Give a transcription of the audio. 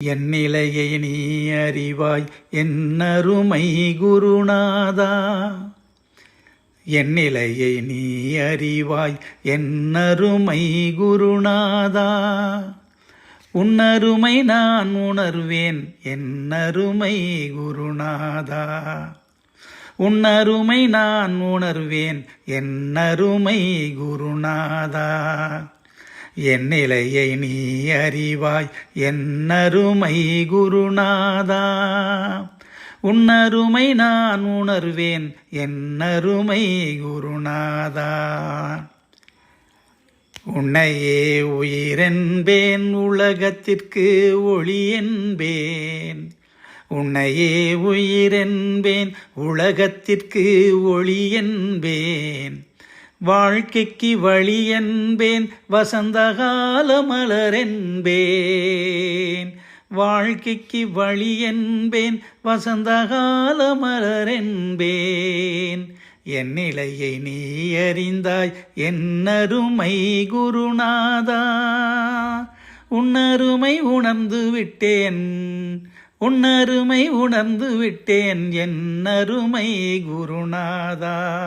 என் நிலையை நீ அறிவாய் என்னருமை குருநாதா. என் நிலையை நீ அறிவாய் என்னருமை குருநாதா. உன்னருமை நான் உணர்வேன் என்னருமை குருநாதா. உன்னருமை நான் உணர்வேன் என்னருமை குருநாதா. என் நிலையை நீ அறிவாய் என்னருமை குருநாதா. உன்னருமை நான் உணர்வேன் என்னருமை குருநாதா. உன்னையே உயிரென்பேன் உலகத்திற்கு ஒளி என்பேன். உன்னையே உயிரென்பேன் உலகத்திற்கு ஒளி என்பேன். வாழ்க்கைக்கு வழி என்பேன் வசந்தகால மலர் என்பேன். வாழ்க்கைக்கு வழி என்பேன் வசந்தகால மலர் என்பேன். என் நிலையை நீ அறிந்தாய் என்னருமை குருநாதா. உன்னருமை உணர்ந்து விட்டேன். உன்னருமை உணர்ந்து விட்டேன் என்னருமை குருநாதா.